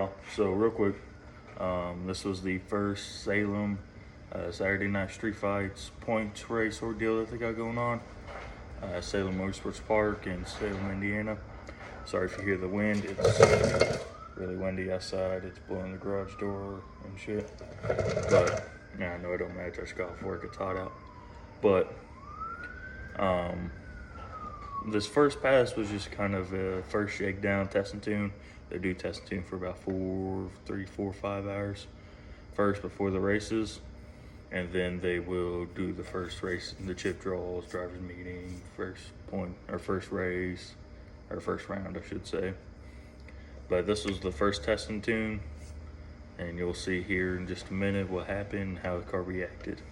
y'all. So real quick, this was the first Salem Saturday Night Street Fights points race ordeal that they got going on. Salem Motorsports Park in Salem, Indiana. Sorry if you hear the wind. It's really windy outside. It's blowing the garage door and shit. But yeah, I know it don't matter. I just got off work. It's hot out. But this first pass was just kind of a first shakedown, test and tune. They do test and tune for about 5 hours first before the races. And then they will do the first race, the chip draws, drivers meeting, first race, or first round, I should say. But this was the first test and tune, and you'll see here in just a minute what happened, how the car reacted.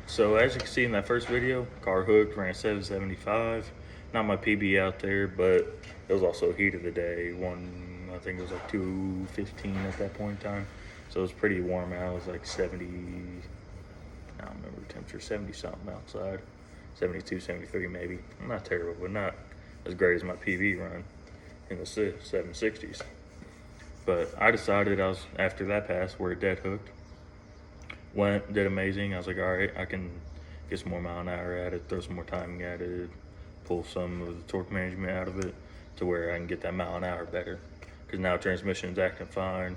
So as you can see in that first video, car hooked, ran 775. Not my PB out there, but it was also heat of the day. I think it was like 2:15 at that point in time. So it was pretty warm out. It was like 70, I don't remember the temperature, 70 something outside. 72, 73 maybe. Not terrible, but not as great as my PB run in the 760s. But I decided after that pass, we're dead hooked. Did amazing. I was like, all right, I can get some more mile an hour at it, throw some more timing at it, pull some of the torque management out of it to where I can get that mile an hour better. Because now transmission's acting fine.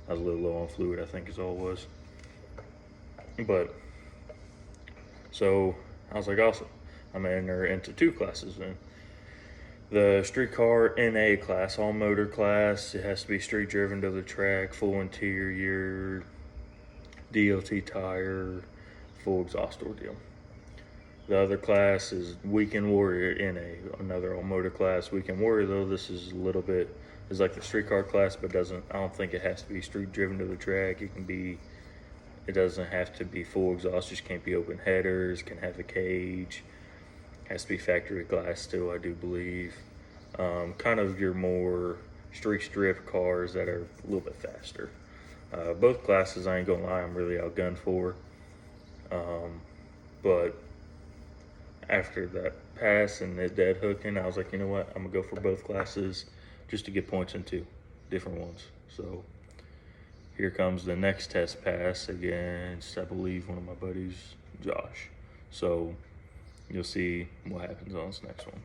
I was a little low on fluid, I think is all it was. But, so I was like, awesome. I'm gonna enter into 2 classes then. The street car NA class, all motor class. It has to be street driven to the track, full interior, DOT tire, full exhaust ordeal. The other class is Weekend Warrior NA, another all motor class. Weekend Warrior though, this is a little bit, it's like the street car class, but I don't think it has to be street driven to the track. It doesn't have to be full exhaust, just can't be open headers, can have a cage, has to be factory glass still, I do believe. Kind of your more street strip cars that are a little bit faster. Both classes, I ain't gonna lie, I'm really outgunned for. But after that pass and the dead hooking, I was like, you know what? I'm gonna go for both classes just to get points in 2 different ones. So here comes the next test pass against, I believe, one of my buddies, Josh. So you'll see what happens on this next one.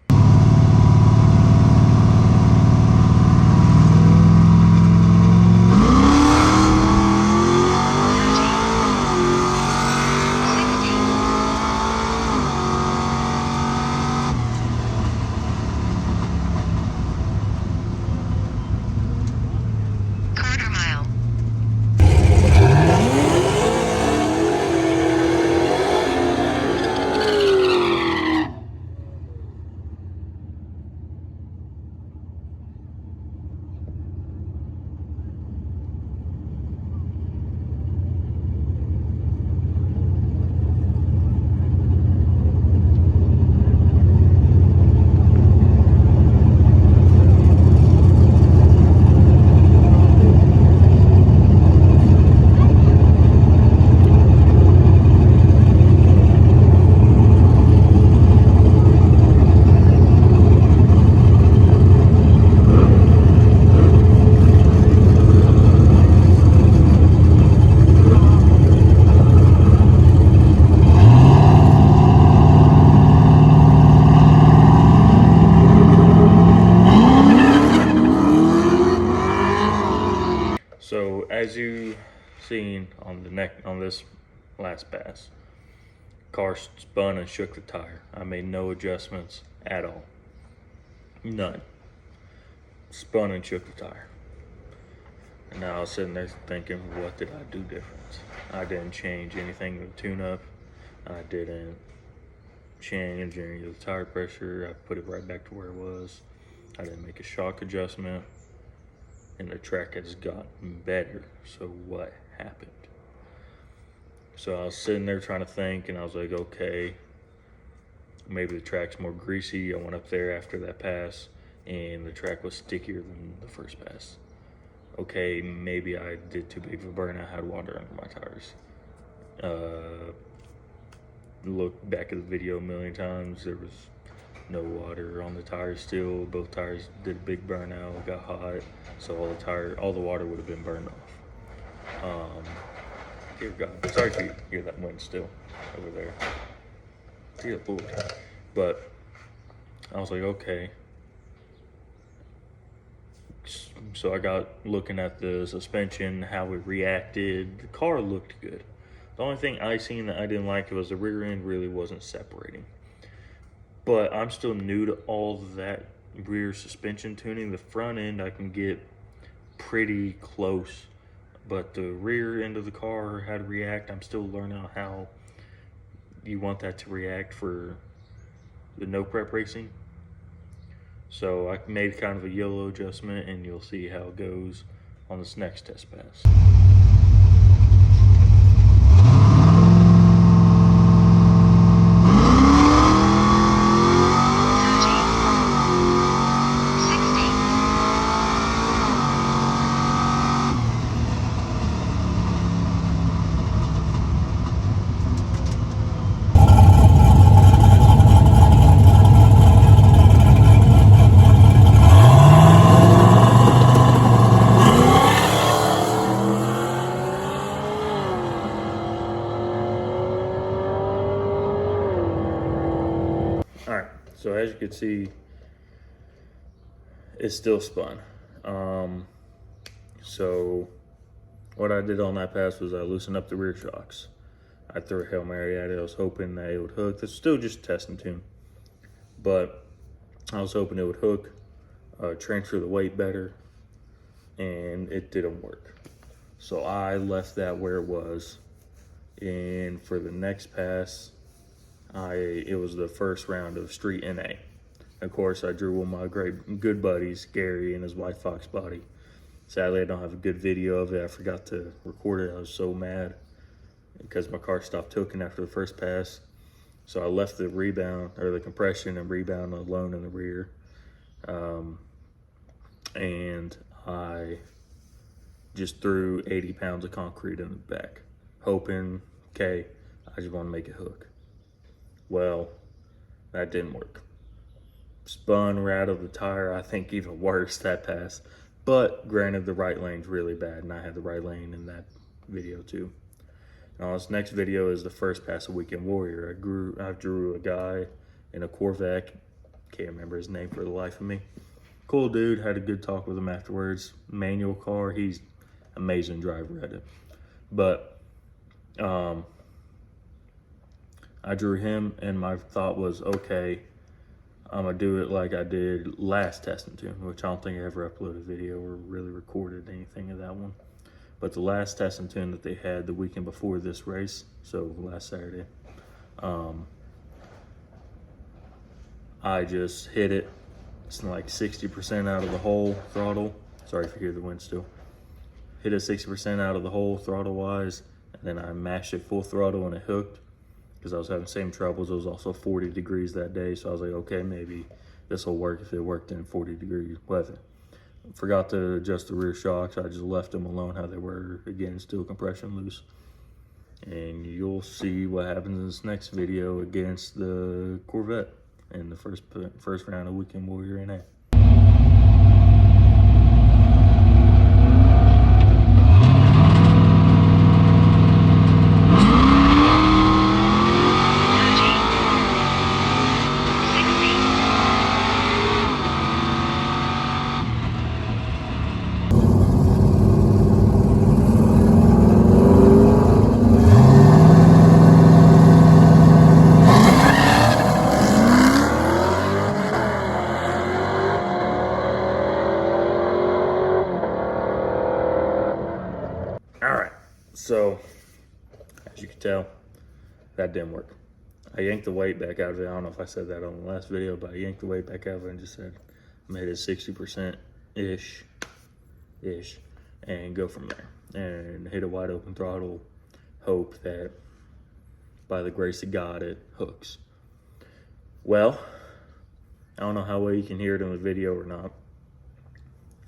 as you seen on this last pass, car spun and shook the tire. I made no adjustments at all. None. Spun and shook the tire. And now I was sitting there thinking, what did I do different? I didn't change anything with the tune-up. I didn't change any of the tire pressure. I put it right back to where it was. I didn't make a shock adjustment. And the track has gotten better. So what happened? So I was sitting there trying to think, and I was like, okay, maybe the track's more greasy. I went up there after that pass, and the track was stickier than the first pass. Okay, maybe I did too big of a burn. I had water under my tires. Look back at the video a million times. There was no water on the tires still. Both tires did a big burnout, got hot, so all the water would have been burned off. Dear God, sorry if you hear that wind still over there. Dear Lord. But I was like, okay. So I got looking at the suspension, how it reacted. The car looked good. The only thing I seen that I didn't like was the rear end really wasn't separating. But I'm still new to all that rear suspension tuning. The front end I can get pretty close, but the rear end of the car, how to react, I'm still learning how you want that to react for the no prep racing. So I made kind of a YOLO adjustment, and you'll see how it goes on this next test pass. Alright, so as you can see, it's still spun. So what I did on that pass was I loosened up the rear shocks. I threw a Hail Mary at it. I was hoping that it would hook. That's still just test and tune. But I was hoping it would hook, transfer the weight better, and it didn't work. So I left that where it was. And for the next pass, it was the first round of Street NA. Of course, I drew one of my good buddies, Gary, and his wife Fox Body. Sadly, I don't have a good video of it. I forgot to record it. I was so mad because my car stopped hooking after the first pass. So I left the rebound, or the compression and rebound alone in the rear. And I just threw 80 pounds of concrete in the back, hoping, okay, I just want to make it hook. Well, that didn't work. Spun right out of the tire, I think even worse that pass. But granted, the right lane's really bad, and I had the right lane in that video too. Now this next video is the first pass of Weekend Warrior. I drew a guy in a Corvette. Can't remember his name for the life of me. Cool dude, had a good talk with him afterwards. Manual car, he's amazing driver at it. But I drew him, and my thought was, okay, I'm gonna do it like I did last test and tune, which I don't think I ever uploaded a video or really recorded anything of that one. But the last test and tune that they had the weekend before this race, so last Saturday, I just hit it. It's like 60% out of the whole throttle. Sorry if you hear the wind still. Hit it 60% out of the whole throttle wise, and then I mashed it full throttle and it hooked. Because I was having the same troubles. It was also 40 degrees that day, so I was like, okay, maybe this will work if it worked in 40-degree weather. Forgot to adjust the rear shocks. I just left them alone how they were. Again, still compression loose. And you'll see what happens in this next video against the Corvette in the first round of Weekend Warrior NA. So, as you can tell, that didn't work. I yanked the weight back out of it. I don't know if I said that on the last video, but I yanked the weight back out of it and just said, I'm gonna hit it 60%-ish, and go from there. And hit a wide open throttle, hope that by the grace of God, it hooks. Well, I don't know how well you can hear it in the video or not.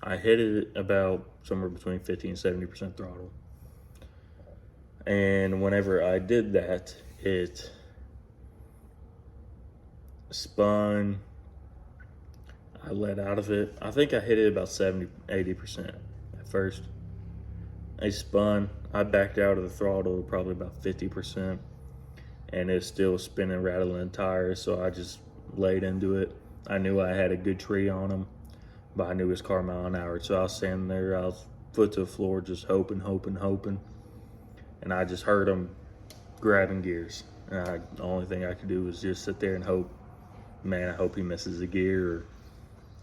I hit it about somewhere between 50 and 70% throttle. And whenever I did that, it spun. I let out of it. I think I hit it about 70-80% at first. I spun. I backed out of the throttle probably about 50%, and it's still spinning, rattling tires. So I just laid into it. I knew I had a good tree on him, but I knew his car mile an hour. So I was standing there, I was foot to the floor, just hoping. And I just heard him grabbing gears. And the only thing I could do was just sit there and hope. Man, I hope he misses a gear, or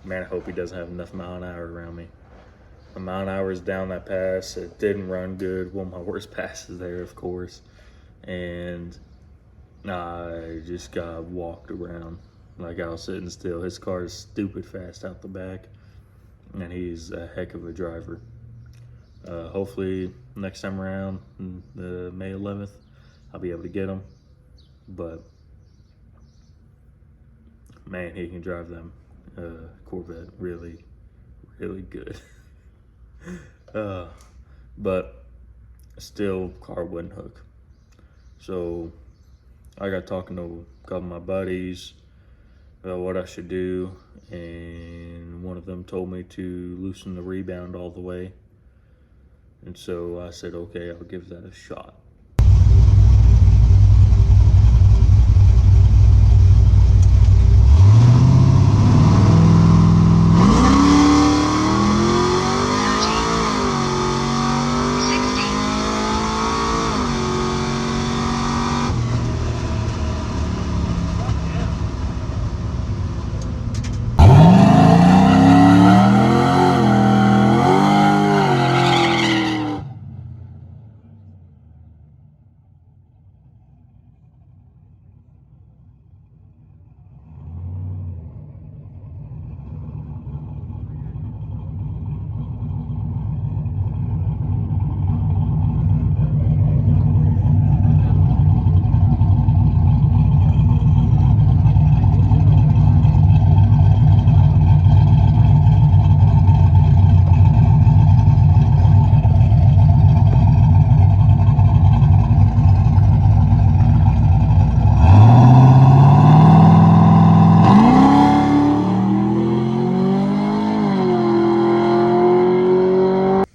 man, I hope he doesn't have enough mile an hour around me. A mile an hour is down that pass. It didn't run good. One of my worst passes there, of course. And I just got walked around like I was sitting still. His car is stupid fast out the back, and he's a heck of a driver. Hopefully next time around, the May 11th, I'll be able to get him. But man, he can drive them Corvette really good. But still, car wouldn't hook. So I got talking to a couple of my buddies about what I should do, and one of them told me to loosen the rebound all the way. And so I said, okay, I'll give that a shot.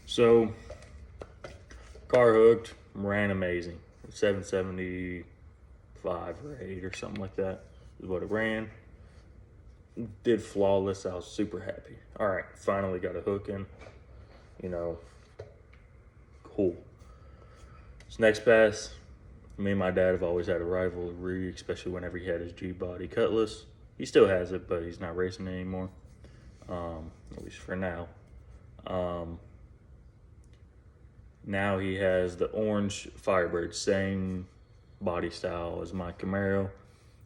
So, car hooked, ran amazing. 775 or 8 or something like that is what it ran. Did flawless. I was super happy. All right, finally got a hook in. You know, cool. This next pass, me and my dad have always had a rivalry, especially whenever he had his G-body Cutlass. He still has it, but he's not racing anymore, at least for now. Now he has the orange Firebird, same body style as my Camaro.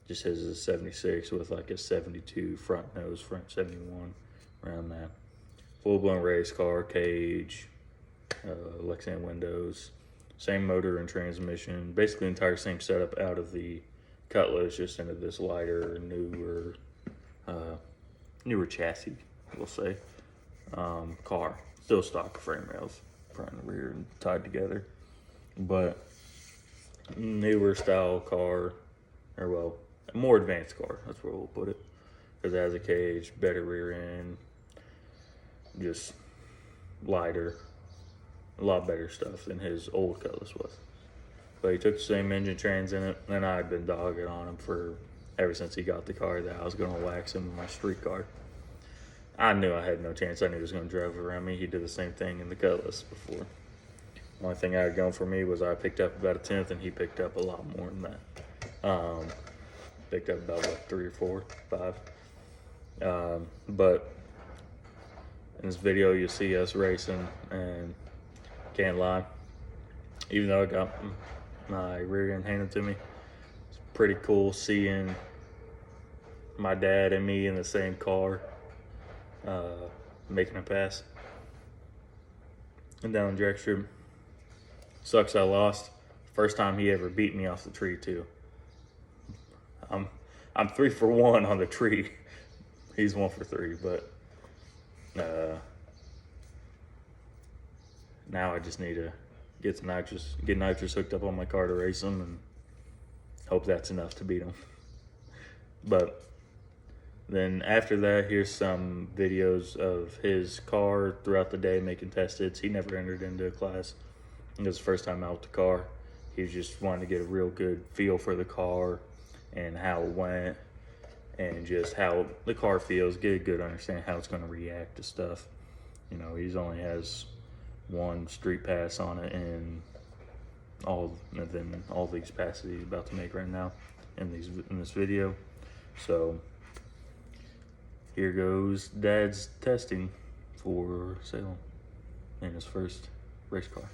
Just his is a 76 with like a 72 front nose, front 71, around that. Full-blown race car, cage, Lexan windows, same motor and transmission. Basically entire same setup out of the Cutlass, just into this lighter, newer chassis, we'll say. Car, still stock frame rails, front and rear, and tied together. But newer style car, or well, a more advanced car, that's where we'll put it. Because it has a cage, better rear end, just lighter, a lot better stuff than his old Cutlass was. But he took the same engine trans in it, and I'd been dogging on him ever since he got the car that I was going to wax him in my street car. I knew I had no chance. I knew he was going to drive around me. He did the same thing in the Cutlass before. The only thing I had going for me was I picked up about a 10th, and he picked up a lot more than that. Picked up about, 3 or 4, 5. But in this video, you see us racing, and can't lie, even though I got my rear end handed to me. It's pretty cool seeing my dad and me in the same car making a pass. And down the drag strip. Sucks I lost. First time he ever beat me off the tree too. I'm 3 for 1 on the tree. He's 1 for 3, but now I just need to get nitrous hooked up on my car to race him, and hope that's enough to beat him. But then after that, here's some videos of his car throughout the day making test hits. He never entered into a class. It was the first time out with the car. He was just wanting to get a real good feel for the car and how it went and just how the car feels, get a good understanding how it's going to react to stuff. You know, he's only has 1 street pass on it, and then all these passes he's about to make right now in this video. So here goes Dad's testing for Salem in his first race car.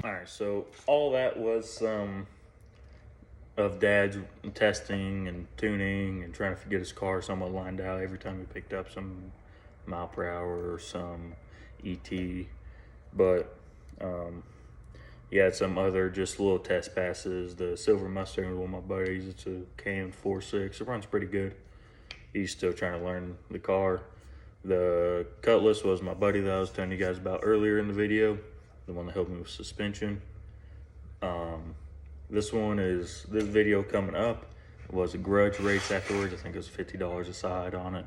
Alright, so all that was some of Dad's testing and tuning and trying to get his car somewhat lined out every time he picked up some mile per hour or some ET. But he had some other just little test passes. The Silver Mustang was one of my buddies. It's a KM46. It runs pretty good. He's still trying to learn the car. The Cutlass was my buddy that I was telling you guys about earlier in the video, the one that helped me with suspension. This video coming up was a grudge race afterwards. I think it was $50 a side on it.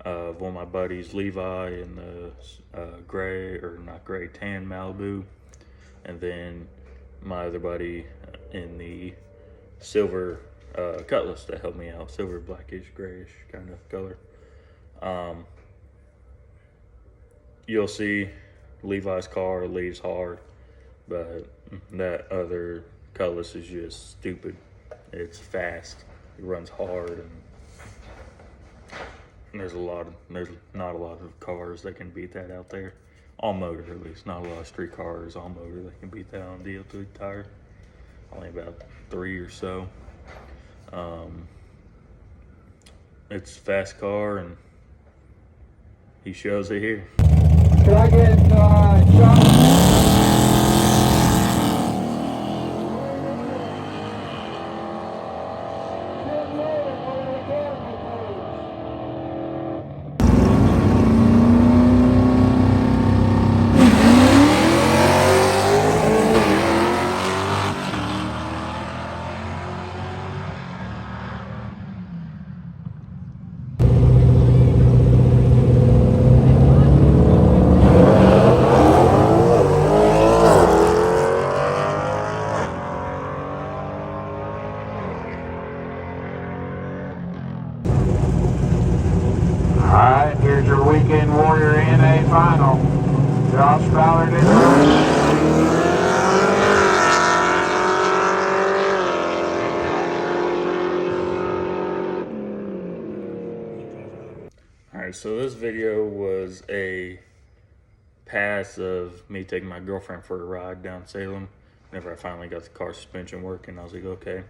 One of my buddies, Levi, in the tan Malibu. And then my other buddy in the silver Cutlass that helped me out. Silver, blackish, grayish kind of color. You'll see Levi's car leaves hard, but that other Cutlass is just stupid. It's fast, it runs hard, and there's not a lot of cars that can beat that out there all motor at least. Not a lot of street cars, all motor that can beat that on DL3 tire. Only about 3 or so. It's a fast car, and he shows it here. Can I get John? Alright, here's your Weekend Warrior NA final. Josh Ballard in Alright, so this video was a pass of me taking my girlfriend for a ride down Salem. Whenever I finally got the car suspension working, I was like, okay,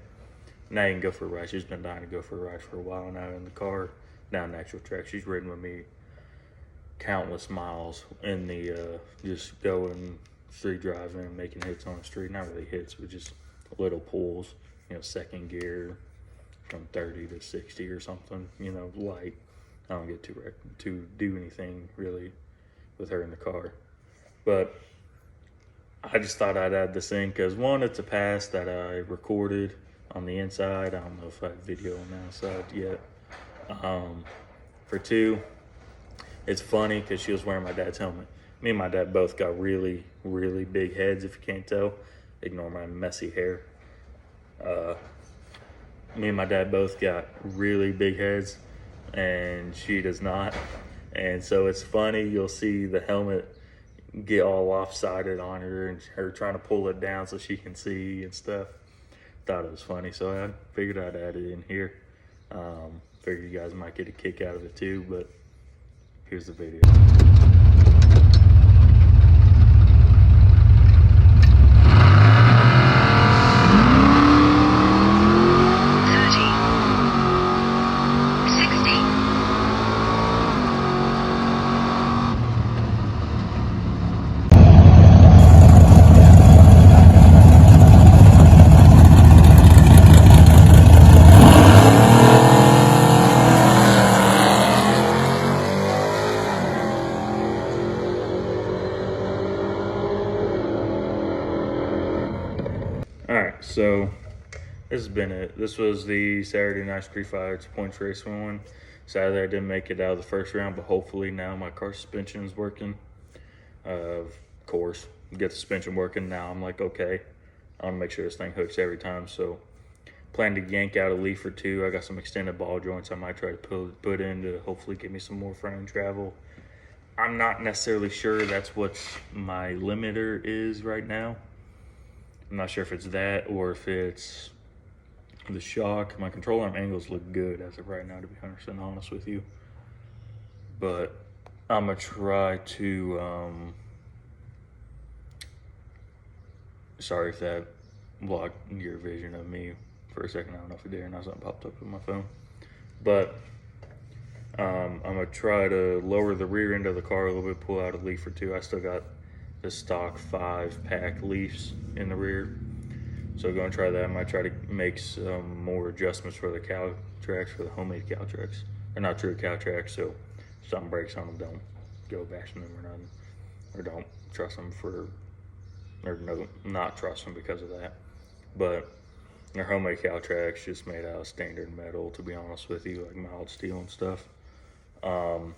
now you can go for a ride. She's been dying to go for a ride for a while now in the car down the actual track. She's ridden with me countless miles in the just going street driving, making hits on the street. Not really hits, but just little pulls, you know, second gear from 30 to 60 or something, you know, light. I don't get to do anything really with her in the car. But I just thought I'd add this in because, one, it's a pass that I recorded on the inside. I don't know if I have video on the outside yet. For two, it's funny because she was wearing my dad's helmet. Me and my dad both got really, really big heads, if you can't tell. Ignore my messy hair. Me and my dad both got really big heads, and she does not. And so it's funny, you'll see the helmet get all lopsided on her and her trying to pull it down so she can see and stuff. Thought it was funny, so I figured I'd add it in here. Figured you guys might get a kick out of it too, but here's the video. Alright, so this has been it. This was the Saturday Night Street Fighter points race one. Sadly, I didn't make it out of the first round, but hopefully now my car suspension is working. Of course, get the suspension working. Now I'm like, okay, I want to make sure this thing hooks every time. So plan to yank out a leaf or two. I got some extended ball joints I might try to put in to hopefully give me some more frame travel. I'm not necessarily sure that's what my limiter is right now. I'm not sure if it's that or if it's the shock. My control arm angles look good as of right now, to be 100% honest with you. But I'm gonna try to, sorry if that blocked your vision of me for a second. I don't know if it did or not, something popped up on my phone. But I'm gonna try to lower the rear end of the car a little bit, pull out a leaf or two. I still got the stock 5-pack leaves in the rear, so gonna try that. I might try to make some more adjustments for the cow tracks, for the homemade cow tracks. They're not true cow tracks, so if something breaks on them, don't go bashing them or nothing, or don't trust them not trust them because of that. But they're homemade cow tracks, just made out of standard metal, to be honest with you, like mild steel and stuff. No,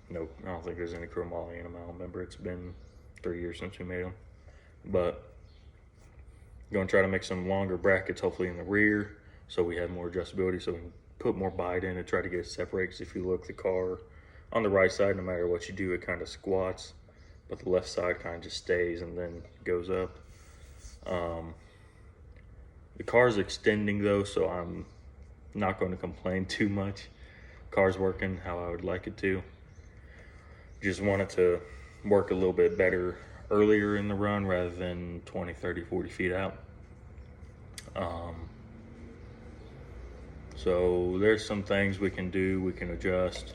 I don't think there's any chromoly in them. I don't remember. It's been 3 years since we made them. But going to try to make some longer brackets, hopefully in the rear, so we have more adjustability, so we can put more bite in and try to get it separated. Because if you look, the car on the right side, no matter what you do, it kind of squats, but the left side kind of just stays and then goes up. The car's extending though, so I'm not going to complain too much. Car's working how I would like it to. Just wanted to work a little bit better earlier in the run rather than 20, 30, 40 feet out. So there's some things we can do, we can adjust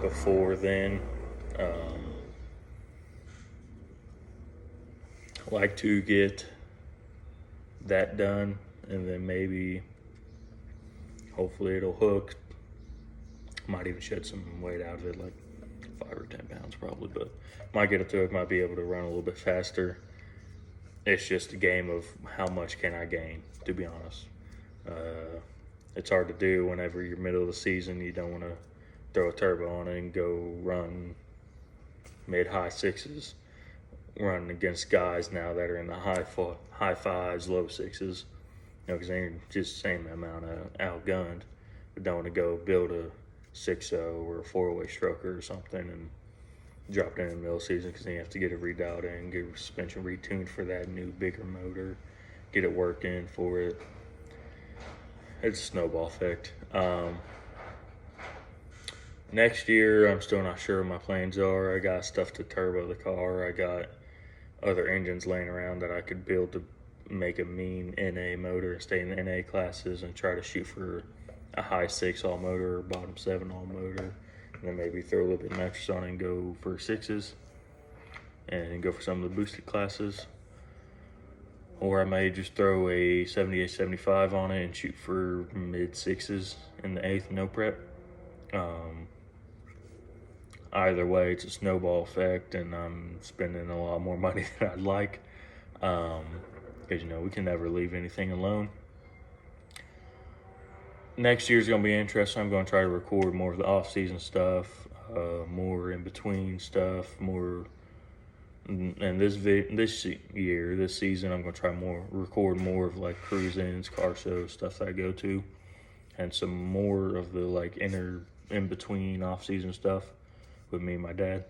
before then. Like to get that done, and then maybe hopefully it'll hook. Might even shed some weight out of it, like 5 or 10 pounds probably, but might get it to hook, might be able to run a little bit faster. It's just a game of how much can I gain, to be honest. It's hard to do whenever you're middle of the season. You don't want to throw a turbo on it and go run mid-high sixes, running against guys now that are in the high fives, low sixes, because they're just the same amount of outgunned. But don't want to go build a 6.0 or a 4-way stroker or something and drop it in the middle of the season, because then you have to get it redialed in, get suspension retuned for that new bigger motor, get it working for it. It's a snowball effect. Next year, I'm still not sure what my plans are. I got stuff to turbo the car. I got other engines laying around that I could build to make a mean NA motor and stay in the NA classes and try to shoot for a high 6 all motor or bottom 7 all motor, and then maybe throw a little bit of nitrous on it and go for 6s and go for some of the boosted classes. Or I may just throw a 78, 75 on it and shoot for mid 6s in the 8th, no prep. Either way, it's a snowball effect, and I'm spending a lot more money than I'd like, because we can never leave anything alone. Next year's gonna be interesting. I'm gonna try to record more of the off-season stuff, more in between stuff, more. And this season, I'm gonna try record more of like cruise-ins, car shows, stuff that I go to, and some more of the like in between off-season stuff with me and my dad.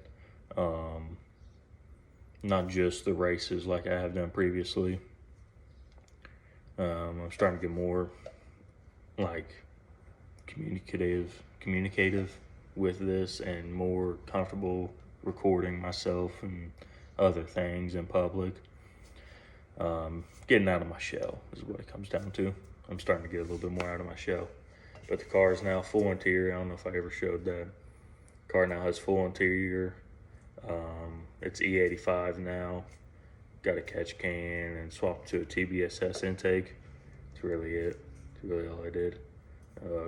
Not just the races like I have done previously. I'm starting to get more like communicative with this, and more comfortable recording myself and other things in public. Getting out of my shell is what it comes down to. I'm starting to get a little bit more out of my shell. But the car is now full interior. I don't know if I ever showed that. The car now has full interior. It's E85 now. Got a catch can and swapped to a TBSS intake. That's really it. That's really all I did.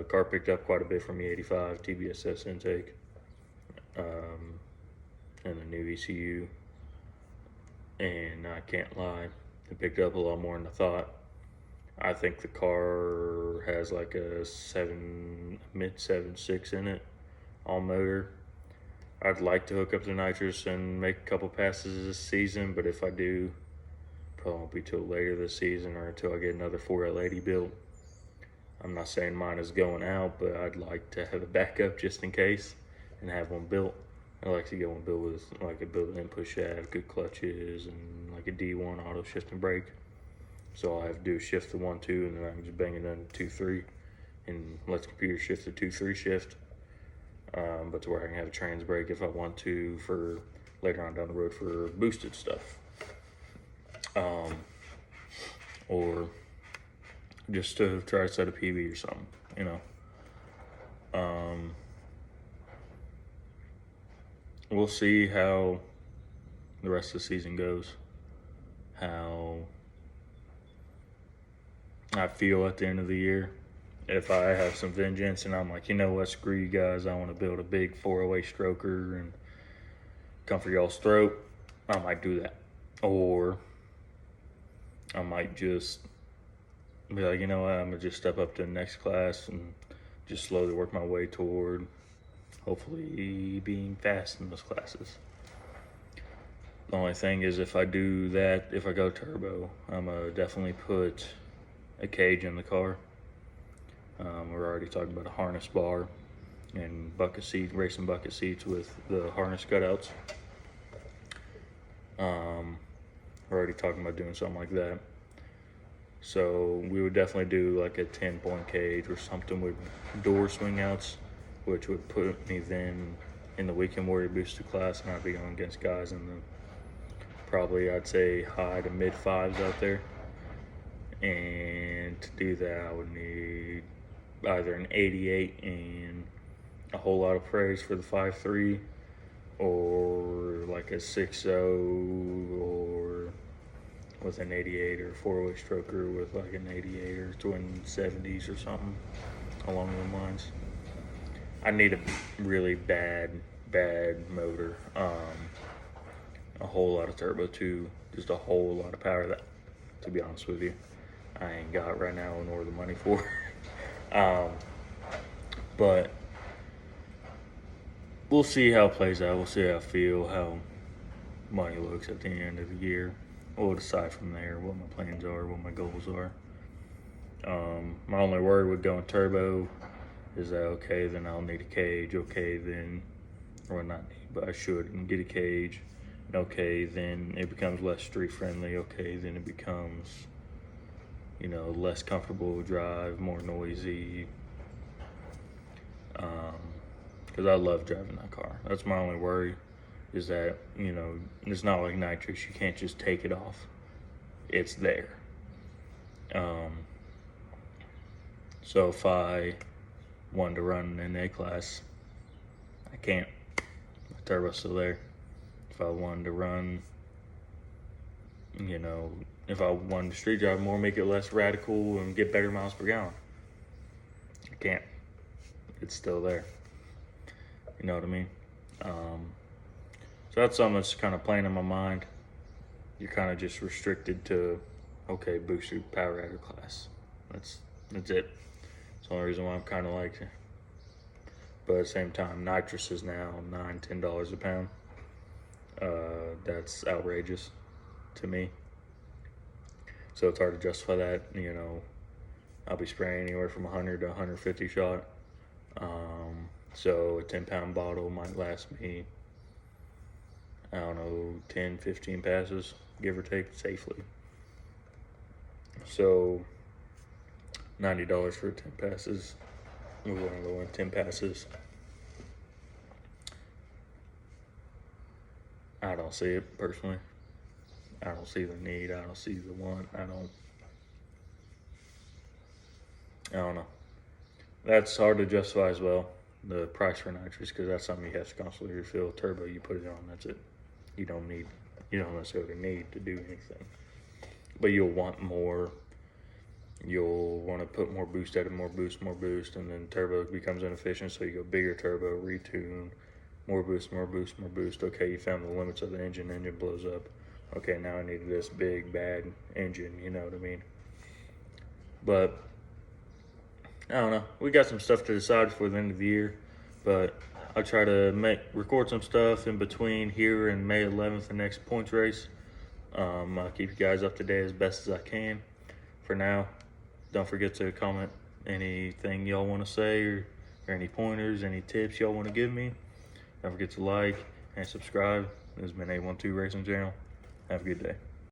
Car picked up quite a bit from E85, TBSS intake, and the new ECU. And I can't lie, it picked up a lot more than I thought. I think the car has like a mid 7.6 in it, all motor. I'd like to hook up the nitrous and make a couple passes this season, but if I do, probably won't be till later this season or until I get another 4L80 built. I'm not saying mine is going out, but I'd like to have a backup just in case and have one built. I like to get one built with like a built-in input shaft, good clutches, and like a D1 auto shifting brake. So all I have to do is shift the 1-2, and then I can just bang it down to 2-3 and let the computer shift the 2-3 shift. But to where I can have a trans brake if I want to for later on down the road for boosted stuff. Or just to try to set a PB or something, We'll see how the rest of the season goes, how I feel at the end of the year. If I have some vengeance and I'm like, what, screw you guys, I want to build a big 408 stroker and come for y'all's throat, I might do that. Or I might just be like, I'm going to just step up to the next class and just slowly work my way toward hopefully being fast in those classes. The only thing is, if I do that, if I go turbo, I'm going to definitely put a cage in the car. We're already talking about a harness bar and racing bucket seats with the harness cutouts. We're already talking about doing something like that. So we would definitely do like a 10-point cage or something with door swing outs, which would put me then in the weekend warrior boosted class, and I'd be going against guys in the probably, I'd say, high to mid fives out there. And to do that, I would need either an 88 and a whole lot of praise for the 5.3, or like a 6.0, or with an 88 or 4-way stroker with like an 88 or twin 70s or something along those lines. I need a really bad motor, a whole lot of turbo too, just a whole lot of power that, to be honest with you, I ain't got right now nor the money for. But we'll see how it plays out. We'll see how I feel, how money looks at the end of the year. We'll decide from there what my plans are, what my goals are. My only worry with going turbo is that, okay, then I'll need a cage. Okay, then, or not need, but I should, and get a cage. Okay, then it becomes less street friendly. Okay, then it becomes, you know, less comfortable to drive, more noisy. Because I love driving that car. That's my only worry, is that, you know, it's not like nitrous. You can't just take it off. It's there. So if I wanted to run an A class, I can't. The turbo's still there. If I wanted to run, you know, if I wanted to street drive more, make it less radical and get better miles per gallon, I can't. It's still there. You know what I mean? So that's something that's kind of playing in my mind. You're kind of just restricted to, okay, boosted power adder class. That's it. That's the only reason why I'm kind of like it. But at the same time, nitrous is now $9-10 a pound. That's outrageous to me. So it's hard to justify that. You know, I'll be spraying anywhere from 100 to 150 shot. So a 10-pound bottle might last me, I don't know, 10-15 passes, give or take, safely. So $90 for 10 passes. We want to go in 10 passes. I don't see it personally. I don't see the need. I don't see the want. I don't know. That's hard to justify as well, the price for nitrous, because that's something you have to constantly refill. Turbo, you put it on, that's it. You don't necessarily need to do anything. But you'll want more. You'll want to put more boost at it, more boost, and then turbo becomes inefficient, so you go bigger turbo, retune, more boost. Okay, you found the limits of the engine blows up. Okay, now I need this big, bad engine, you know what I mean? But I don't know. We got some stuff to decide before the end of the year, but I'll try to record some stuff in between here and May 11th, the next points race. I'll keep you guys up to date as best as I can. For now, don't forget to comment anything y'all want to say, or any pointers, any tips y'all want to give me. Don't forget to like and subscribe. This has been A12 Racing Channel. Have a good day.